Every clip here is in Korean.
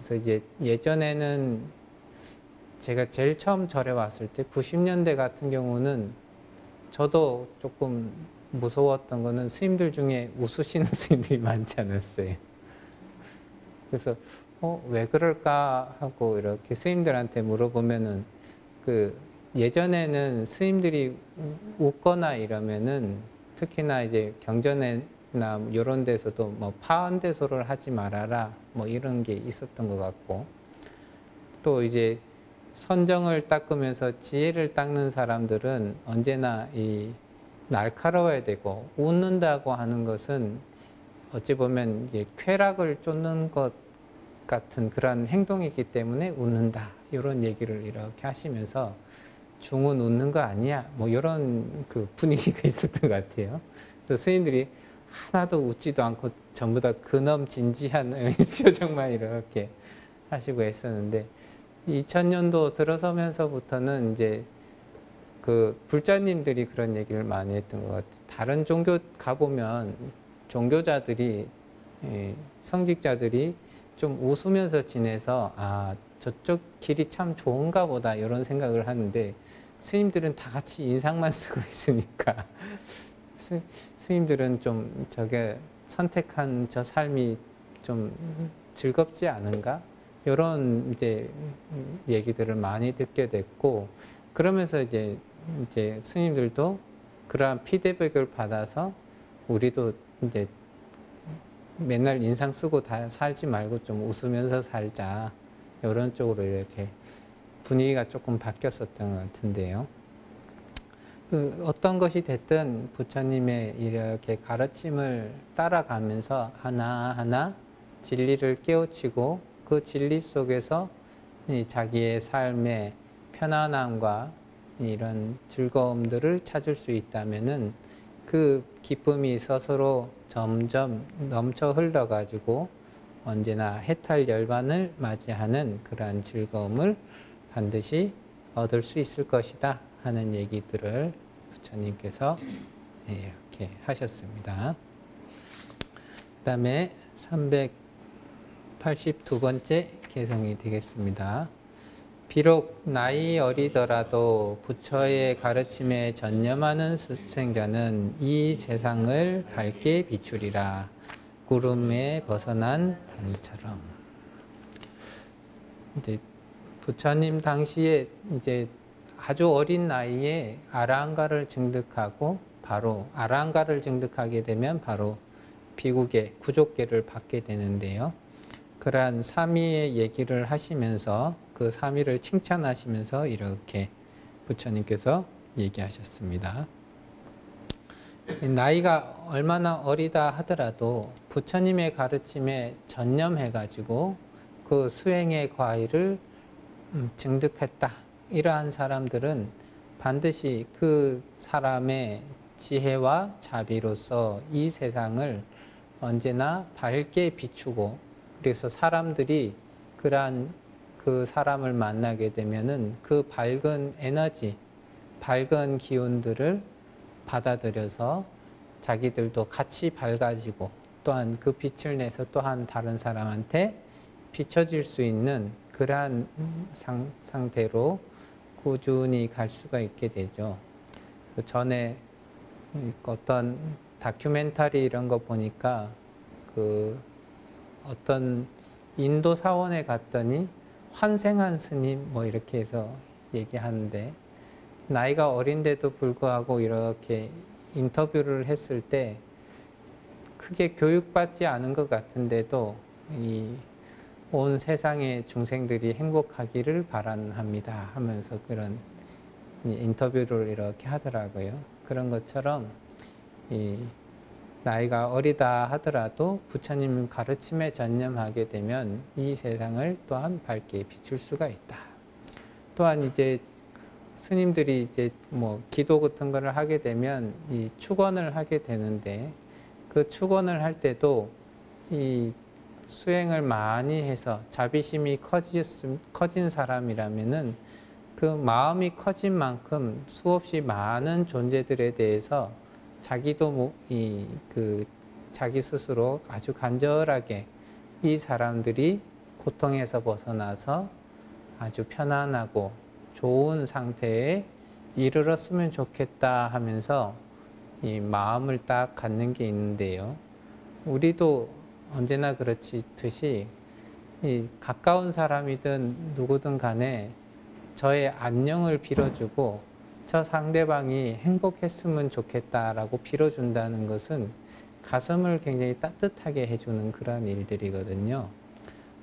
그래서 이제 예전에는 제가 제일 처음 절에 왔을 때 90년대 같은 경우는 저도 조금 무서웠던 거는 스님들 중에 웃으시는 스님들이 많지 않았어요. 그래서 왜 그럴까 하고 이렇게 스님들한테 물어보면은 그 예전에는 스님들이 웃거나 이러면은 특히나 이제 경전에나 이런 데서도 뭐 파언대소를 하지 말아라 뭐 이런 게 있었던 것 같고, 또 이제 선정을 닦으면서 지혜를 닦는 사람들은 언제나 이 날카로워야 되고, 웃는다고 하는 것은 어찌 보면 이제 쾌락을 쫓는 것 같은 그런 행동이기 때문에 웃는다, 이런 얘기를 이렇게 하시면서 중은 웃는 거 아니야 뭐 이런 그 분위기가 있었던 것 같아요. 그래서 스님들이 하나도 웃지도 않고 전부 다 근엄 진지한 표정만 이렇게 하시고 했었는데, 2000년도 들어서면서부터는 이제 그 불자님들이 그런 얘기를 많이 했던 것 같아요. 다른 종교 가보면 종교자들이, 성직자들이 좀 웃으면서 지내서 저쪽 길이 참 좋은가 보다 이런 생각을 하는데, 스님들은 다 같이 인상만 쓰고 있으니까 스님들은 좀 저게 선택한 저 삶이 좀 즐겁지 않은가? 이런 이제 얘기들을 많이 듣게 됐고, 그러면서 이제 스님들도 그러한 피드백을 받아서 우리도 이제 맨날 인상 쓰고 다 살지 말고 좀 웃으면서 살자, 이런 쪽으로 이렇게 분위기가 조금 바뀌었었던 것 같은데요. 어떤 것이 됐든 부처님의 이렇게 가르침을 따라가면서 하나하나 진리를 깨우치고 그 진리 속에서 자기의 삶의 편안함과 이런 즐거움들을 찾을 수 있다면은 그 기쁨이 스스로 점점 넘쳐 흘러가지고 언제나 해탈 열반을 맞이하는 그러한 즐거움을 반드시 얻을 수 있을 것이다 하는 얘기들을 부처님께서 이렇게 하셨습니다. 그 다음에 382번째 개성이 되겠습니다. 비록 나이 어리더라도 부처의 가르침에 전념하는 수생자는 이 세상을 밝게 비추리라. 구름에 벗어난 단처럼. 이제 부처님 당시에 이제 아주 어린 나이에 아라한가를 증득하고, 바로 아라한가를 증득하게 되면 바로 비국의 구족계를 받게 되는데요. 그러한 삼위의 얘기를 하시면서 그 삼위를 칭찬하시면서 이렇게 부처님께서 얘기하셨습니다. 나이가 얼마나 어리다 하더라도 부처님의 가르침에 전념해가지고 그 수행의 과일을 증득했다, 이러한 사람들은 반드시 그 사람의 지혜와 자비로서 이 세상을 언제나 밝게 비추고, 그래서 사람들이 그러한 그 사람을 만나게 되면은 그 밝은 에너지, 밝은 기운들을 받아들여서 자기들도 같이 밝아지고, 또한 그 빛을 내서 또한 다른 사람한테 비춰질 수 있는 그러한 상태로 꾸준히 갈 수가 있게 되죠. 전에 어떤 다큐멘터리 이런 거 보니까 그 어떤 인도 사원에 갔더니 환생한 스님 뭐 이렇게 해서 얘기하는데, 나이가 어린데도 불구하고 이렇게 인터뷰를 했을 때 크게 교육받지 않은 것 같은데도 온 세상의 중생들이 행복하기를 바랍니다 하면서 그런 인터뷰를 이렇게 하더라고요. 그런 것처럼 나이가 어리다 하더라도 부처님 가르침에 전념하게 되면 이 세상을 또한 밝게 비출 수가 있다. 또한 이제 스님들이 이제 뭐 기도 같은 거를 하게 되면 이 축원을 하게 되는데, 그 축원을 할 때도 이 수행을 많이 해서 자비심이 커진 사람이라면은 그 마음이 커진 만큼 수없이 많은 존재들에 대해서 자기도 자기 스스로 아주 간절하게 이 사람들이 고통에서 벗어나서 아주 편안하고 좋은 상태에 이르렀으면 좋겠다 하면서 이 마음을 딱 갖는 게 있는데요. 우리도 언제나 그렇듯이 이 가까운 사람이든 누구든 간에 저의 안녕을 빌어주고 저 상대방이 행복했으면 좋겠다라고 빌어준다는 것은 가슴을 굉장히 따뜻하게 해주는 그런 일들이거든요.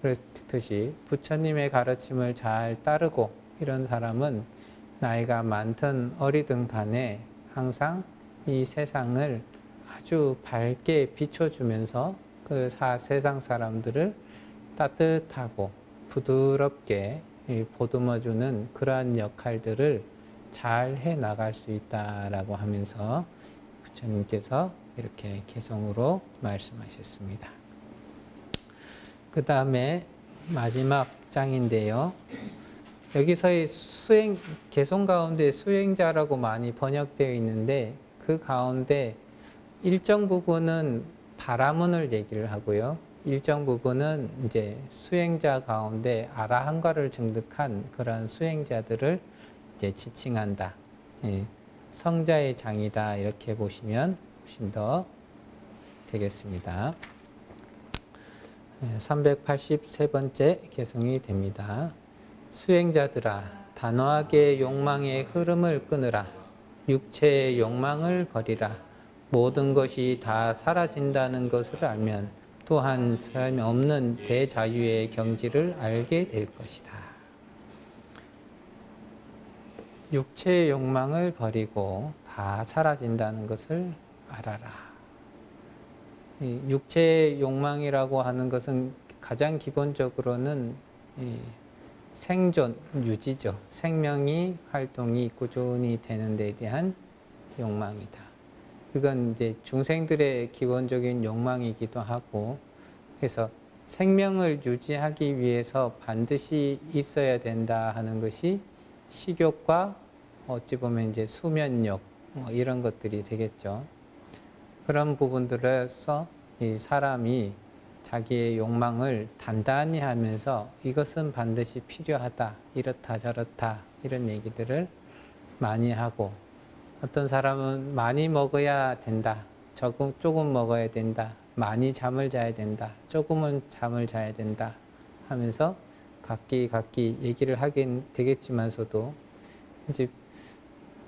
그렇듯이 부처님의 가르침을 잘 따르고 이런 사람은 나이가 많든 어리든 간에 항상 이 세상을 아주 밝게 비춰주면서 그 세상 사람들을 따뜻하고 부드럽게 보듬어주는 그러한 역할들을 잘 해나갈 수 있다라고 하면서 부처님께서 이렇게 개성으로 말씀하셨습니다. 그 다음에 마지막 장인데요. 여기서의 개성 가운데 수행자라고 많이 번역되어 있는데 그 가운데 일정 부분은 바라문을 얘기를 하고요. 일정 부분은 이제 수행자 가운데 아라한과를 증득한 그런 수행자들을 이제 지칭한다. 예, 성자의 장이다 이렇게 보시면 훨씬 더 되겠습니다. 383번째 개송이 됩니다. 수행자들아, 단호하게 욕망의 흐름을 끊으라. 육체의 욕망을 버리라. 모든 것이 다 사라진다는 것을 알면 또한 사람이 없는 대자유의 경지를 알게 될 것이다. 육체의 욕망을 버리고 다 사라진다는 것을 알아라. 육체의 욕망이라고 하는 것은 가장 기본적으로는 생존, 유지죠. 생명이 활동이 꾸준히 되는 데 대한 욕망이다. 그건 이제 중생들의 기본적인 욕망이기도 하고, 그래서 생명을 유지하기 위해서 반드시 있어야 된다 하는 것이 식욕과 어찌 보면 이제 수면욕 이런 것들이 되겠죠. 그런 부분들에서 이 사람이 자기의 욕망을 단단히 하면서 이것은 반드시 필요하다, 이렇다 저렇다 이런 얘기들을 많이 하고, 어떤 사람은 많이 먹어야 된다, 조금 먹어야 된다, 많이 잠을 자야 된다, 조금은 잠을 자야 된다 하면서 각기 얘기를 하긴 되겠지만서도 이제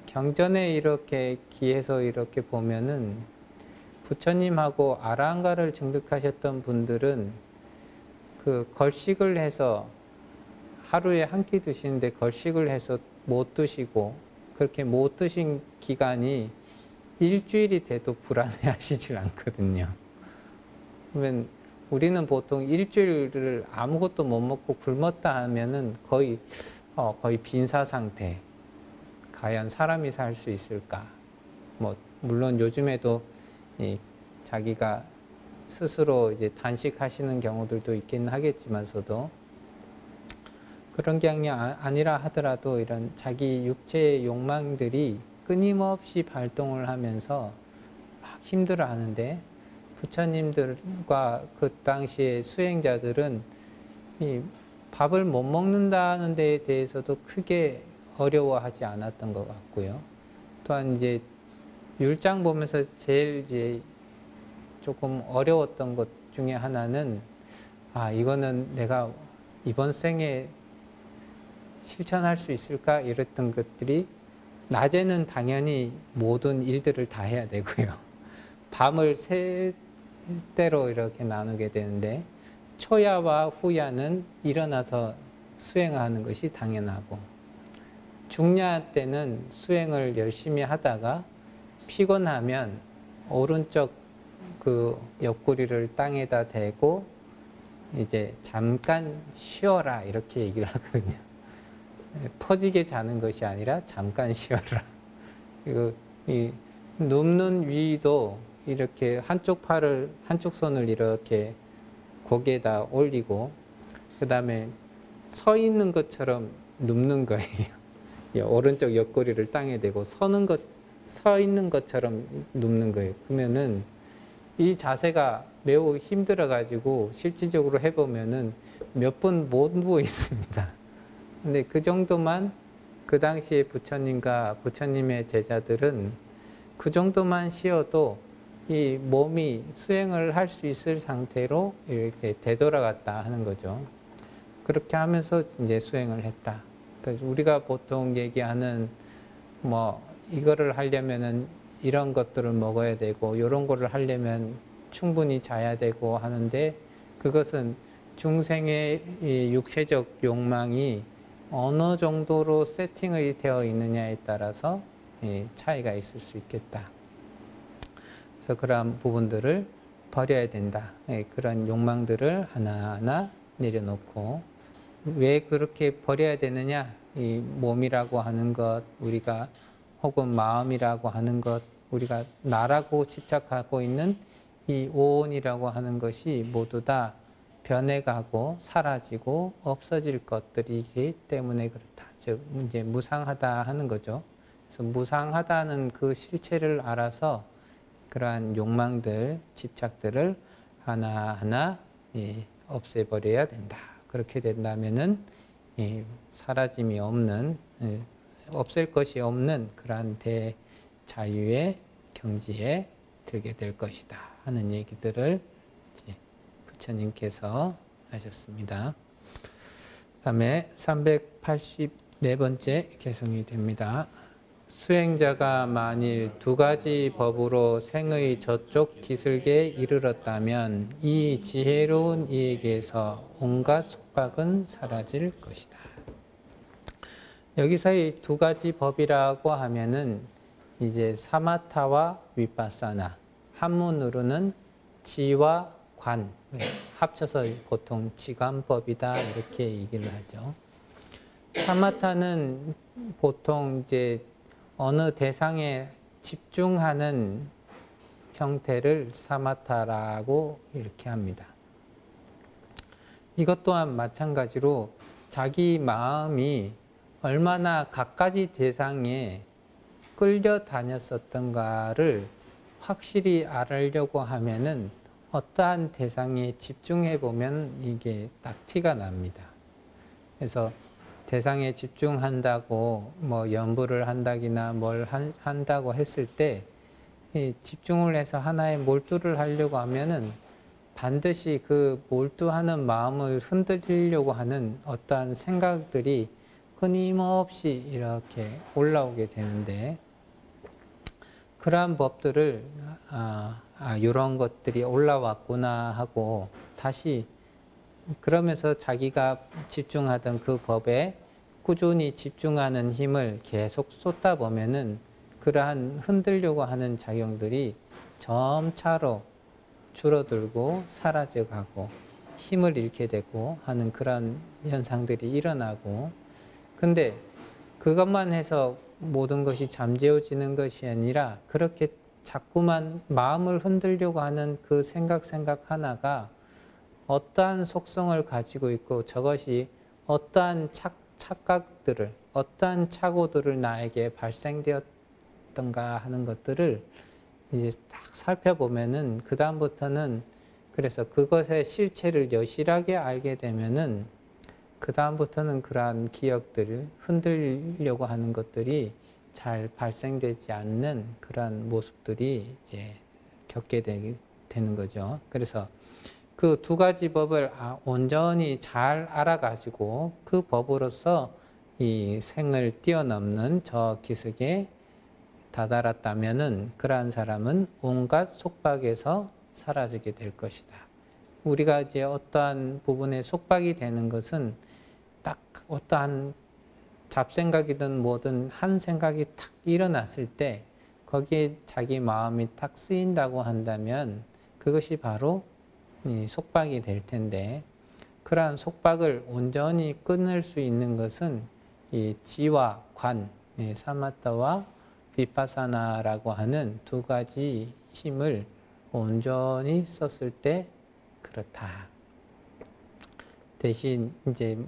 경전에 이렇게 기해서 이렇게 보면은 부처님하고 아라한가를 증득하셨던 분들은 그 걸식을 해서 하루에 한 끼 드시는데 걸식을 해서 못 드시고, 그렇게 못 드신 기간이 일주일이 돼도 불안해 하시질 않거든요. 그러면 우리는 보통 일주일을 아무것도 못 먹고 굶었다 하면은 거의 빈사 상태. 과연 사람이 살 수 있을까? 물론 요즘에도 자기가 스스로 이제 단식하시는 경우들도 있긴 하겠지만서도, 그런 게 아니라 하더라도 이런 자기 육체의 욕망들이 끊임없이 발동을 하면서 막 힘들어 하는데, 부처님들과 그 당시의 수행자들은 이 밥을 못 먹는다는 데에 대해서도 크게 어려워하지 않았던 것 같고요. 또한 이제 율장 보면서 제일 이제 조금 어려웠던 것 중에 하나는, 이거는 내가 이번 생에 실천할 수 있을까 이랬던 것들이, 낮에는 당연히 모든 일들을 다 해야 되고요. 밤을 세 때로 이렇게 나누게 되는데, 초야와 후야는 일어나서 수행하는 것이 당연하고, 중야 때는 수행을 열심히 하다가 피곤하면 오른쪽 그 옆구리를 땅에다 대고 이제 잠깐 쉬어라 이렇게 얘기를 하거든요. 퍼지게 자는 것이 아니라 잠깐 쉬어라. 그리고 이 눕는 위도 이렇게 한쪽 손을 이렇게 고개에다 올리고, 그 다음에 서 있는 것처럼 눕는 거예요. 오른쪽 옆구리를 땅에 대고 서 있는 것처럼 눕는 거예요. 그러면은 이 자세가 매우 힘들어 가지고 실질적으로 해보면은 몇 분 못 누워 있습니다. 근데 그 정도만 그 당시에 부처님과 부처님의 제자들은 그 정도만 쉬어도 이 몸이 수행을 할 수 있을 상태로 이렇게 되돌아갔다 하는 거죠. 그렇게 하면서 이제 수행을 했다. 그러니까 우리가 보통 얘기하는 뭐 이거를 하려면은 이런 것들을 먹어야 되고 이런 거를 하려면 충분히 자야 되고 하는데 그것은 중생의 이 육체적 욕망이 어느 정도로 세팅이 되어 있느냐에 따라서 차이가 있을 수 있겠다. 그래서 그러한 부분들을 버려야 된다. 그런 욕망들을 하나하나 내려놓고 왜 그렇게 버려야 되느냐? 이 몸이라고 하는 것, 우리가 혹은 마음이라고 하는 것, 우리가 나라고 집착하고 있는 이 오온이라고 하는 것이 모두 다 변해가고 사라지고 없어질 것들이기 때문에 그렇다. 즉 이제 무상하다 하는 거죠. 그래서 무상하다는 그 실체를 알아서 그러한 욕망들, 집착들을 하나하나 없애버려야 된다. 그렇게 된다면은 사라짐이 없는, 없앨 것이 없는 그러한 대자유의 경지에 들게 될 것이다 하는 얘기들을 부처님께서 하셨습니다. 다음에 384번째 개송이 됩니다. 수행자가 만일 두 가지 법으로 생의 저쪽 기슬계에 이르렀다면 이 지혜로운 이에게서 온갖 속박은 사라질 것이다. 여기서의 두 가지 법이라고 하면은 이제 사마타와 위파사나, 한문으로는 지와 관, 합쳐서 보통 지관법이다 이렇게 얘기를 하죠. 사마타는 보통 이제 어느 대상에 집중하는 형태를 사마타라고 이렇게 합니다. 이것 또한 마찬가지로 자기 마음이 얼마나 갖가지 대상에 끌려다녔었던가를 확실히 알려고 하면은 어떠한 대상에 집중해 보면 이게 딱 티가 납니다. 그래서 대상에 집중한다고 뭐 연부를 한다기나 뭘 한다고 했을 때 집중을 해서 하나에 몰두를 하려고 하면은 반드시 그 몰두하는 마음을 흔들리려고 하는 어떠한 생각들이 끊임없이 이렇게 올라오게 되는데 그러한 법들을 이런 것들이 올라왔구나 하고 다시 그러면서 자기가 집중하던 그 법에 꾸준히 집중하는 힘을 계속 쏟다 보면은 그러한 흔들려고 하는 작용들이 점차로 줄어들고 사라져가고 힘을 잃게 되고 하는 그런 현상들이 일어나고 근데 그것만 해서 모든 것이 잠재워지는 것이 아니라 그렇게 자꾸만 마음을 흔들려고 하는 그 생각 하나가 어떠한 속성을 가지고 있고 저것이 어떠한 착각들을 어떠한 착오들을 나에게 발생되었던가 하는 것들을 이제 딱 살펴보면은 그 다음부터는 그래서 그것의 실체를 여실하게 알게 되면은 그 다음부터는 그러한 기억들을 흔들려고 하는 것들이 잘 발생되지 않는 그러한 모습들이 이제 겪게 되는 거죠. 그래서 그 두 가지 법을 온전히 잘 알아가지고 그 법으로서 이 생을 뛰어넘는 저 기슭에 다다랐다면은 그러한 사람은 온갖 속박에서 사라지게 될 것이다. 우리가 이제 어떠한 부분에 속박이 되는 것은 딱 어떠한 잡생각이든 뭐든 한 생각이 탁 일어났을 때 거기에 자기 마음이 탁 쓰인다고 한다면 그것이 바로 속박이 될 텐데 그러한 속박을 온전히 끊을 수 있는 것은 이 지와 관, 사마타와 비파사나라고 하는 두 가지 힘을 온전히 썼을 때 그렇다. 대신 이제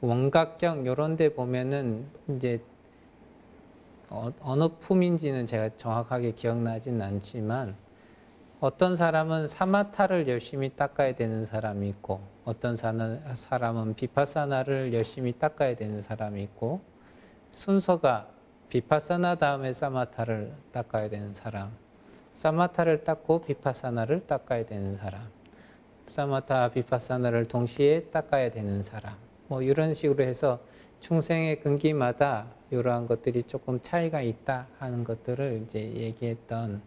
원각경 요런 데 보면은 이제 어느 품인지는 제가 정확하게 기억나진 않지만 어떤 사람은 사마타를 열심히 닦아야 되는 사람이 있고 어떤 사람은 비파사나를 열심히 닦아야 되는 사람이 있고 순서가 비파사나 다음에 사마타를 닦아야 되는 사람, 사마타를 닦고 비파사나를 닦아야 되는 사람, 사마타, 비파사나를 동시에 닦아야 되는 사람, 뭐 이런 식으로 해서 중생의 근기마다 이러한 것들이 조금 차이가 있다 하는 것들을 이제 얘기했던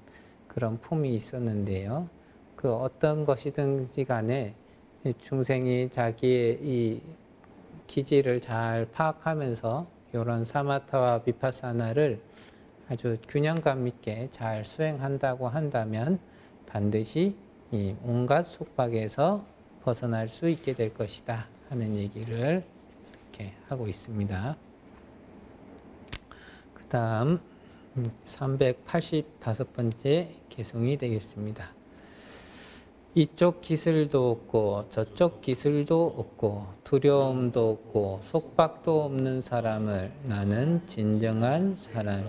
그런 품이 있었는데요. 그 어떤 것이든지 간에 중생이 자기의 이 기질을 잘 파악하면서 이런 사마타와 비파사나를 아주 균형감 있게 잘 수행한다고 한다면 반드시 이 온갖 속박에서 벗어날 수 있게 될 것이다 하는 얘기를 이렇게 하고 있습니다. 그 다음 385번째 개송이 되겠습니다. 이쪽 기술도 없고 저쪽 기술도 없고 두려움도 없고 속박도 없는 사람을 나는 진정한 사랑을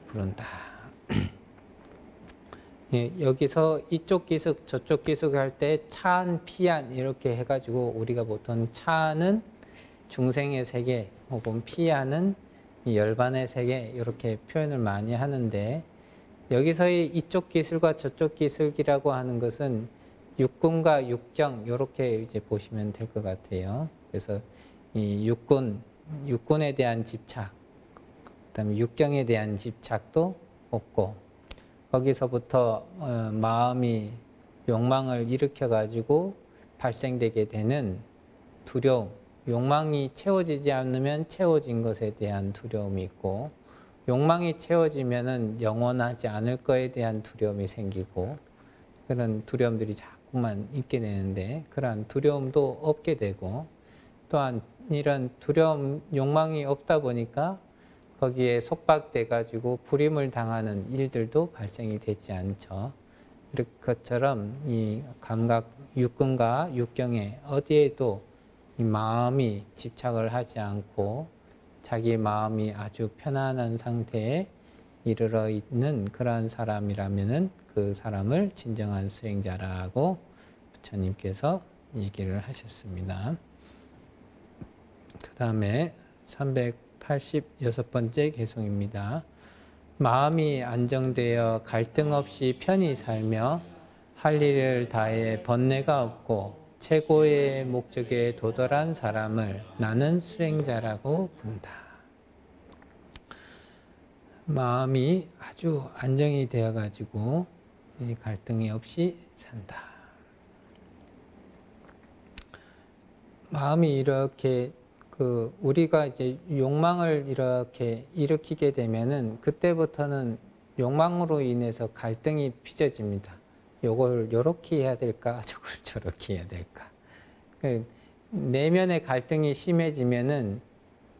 부른다. 예, 여기서 이쪽 기숙 저쪽 기숙 할 때 차안 피안 이렇게 해가지고 우리가 보통 차안은 중생의 세계 혹은 피안은 열반의 세계 이렇게 표현을 많이 하는데 여기서의 이쪽 기술과 저쪽 기술이라고 하는 것은 육군과 육경 이렇게 이제 보시면 될 것 같아요. 그래서 이 육군에 대한 집착, 그다음에 육경에 대한 집착도 없고 거기서부터 마음이 욕망을 일으켜 가지고 발생되게 되는 두려움, 욕망이 채워지지 않으면 채워진 것에 대한 두려움이 있고 욕망이 채워지면은 영원하지 않을 거에 대한 두려움이 생기고 그런 두려움들이 자꾸만 있게 되는데 그러한 두려움도 없게 되고 또한 이런 두려움, 욕망이 없다 보니까 거기에 속박돼 가지고 불임을 당하는 일들도 발생이 되지 않죠. 이렇게 것처럼 이 감각 육근과 육경에 어디에도 이 마음이 집착을 하지 않고 자기 마음이 아주 편안한 상태에 이르러 있는 그러한 사람이라면은 그 사람을 진정한 수행자라고 부처님께서 얘기를 하셨습니다. 그 다음에 386번째 개송입니다. 마음이 안정되어 갈등 없이 편히 살며 할 일을 다해 번뇌가 없고 최고의 목적에 도달한 사람을 나는 수행자라고 부른다. 마음이 아주 안정이 되어 가지고 갈등이 없이 산다. 마음이 이렇게 우리가 이제 욕망을 이렇게 일으키게 되면은 그때부터는 욕망으로 인해서 갈등이 빚어집니다. 요걸 요렇게 해야 될까, 저걸 저렇게 해야 될까. 내면의 갈등이 심해지면은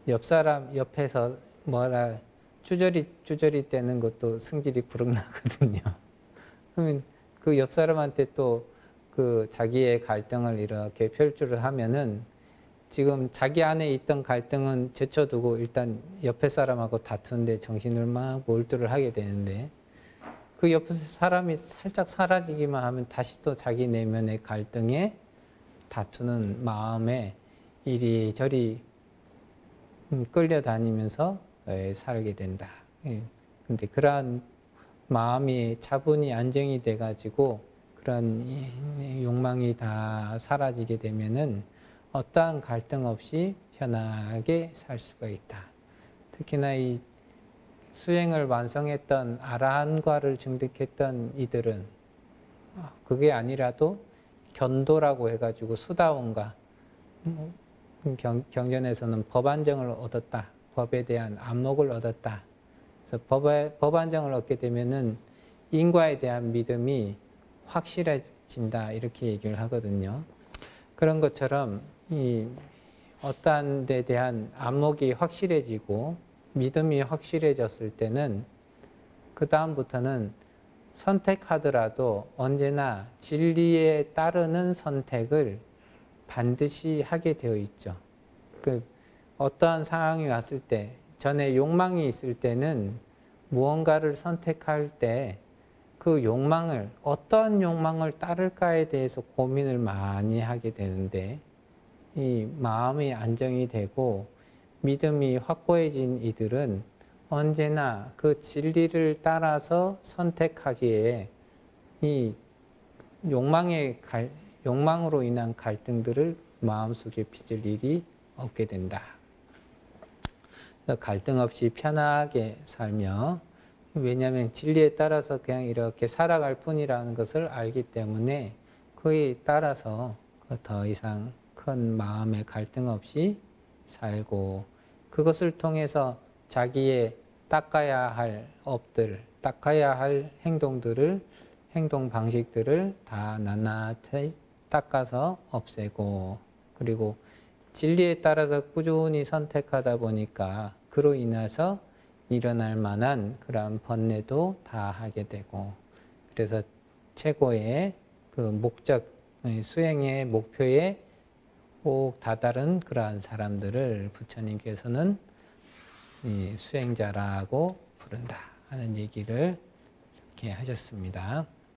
옆 사람 옆에서 뭐라 쭈저리 떼는 것도 승질이 부릉나거든요. 그러면 그 옆 사람한테 또 그 자기의 갈등을 이렇게 표출을 하면은 지금 자기 안에 있던 갈등은 제쳐두고 일단 옆에 사람하고 다투는데 정신을 막 몰두를 하게 되는데 그 옆에 사람이 살짝 사라지기만 하면 다시 또 자기 내면의 갈등에 다투는 마음에 이리저리 끌려다니면서 살게 된다. 근데 그러한 마음이 차분히 안정이 돼가지고 그런 욕망이 다 사라지게 되면은 어떠한 갈등 없이 편하게 살 수가 있다. 특히나 이 수행을 완성했던 아라한과를 증득했던 이들은 그게 아니라도 견도라고 해가지고 수다원과 경전에서는 법안정을 얻었다. 법에 대한 안목을 얻었다. 그래서 법안정을 얻게 되면은 인과에 대한 믿음이 확실해진다. 이렇게 얘기를 하거든요. 그런 것처럼 이 어떠한 데 대한 안목이 확실해지고 믿음이 확실해졌을 때는 그 다음부터는 선택하더라도 언제나 진리에 따르는 선택을 반드시 하게 되어 있죠. 어떠한 상황이 왔을 때 전에 욕망이 있을 때는 무언가를 선택할 때 그 욕망을 어떤 욕망을 따를까에 대해서 고민을 많이 하게 되는데 이 마음이 안정이 되고 믿음이 확고해진 이들은 언제나 그 진리를 따라서 선택하기에 이 욕망으로 인한 갈등들을 마음속에 빚을 일이 없게 된다. 갈등 없이 편하게 살며 왜냐하면 진리에 따라서 그냥 이렇게 살아갈 뿐이라는 것을 알기 때문에 그에 따라서 더 이상 큰 마음의 갈등 없이 살고 그것을 통해서 자기의 닦아야 할 업들, 닦아야 할 행동 방식들을 다 낱낱이 닦아서 없애고 그리고 진리에 따라서 꾸준히 선택하다 보니까 그로 인해서 일어날 만한 그러한 번뇌도 다 하게 되고 그래서 최고의 그 목적, 수행의 목표에 꼭 다다른 그러한 사람들을 부처님께서는 수행자라고 부른다 하는 얘기를 이렇게 하셨습니다.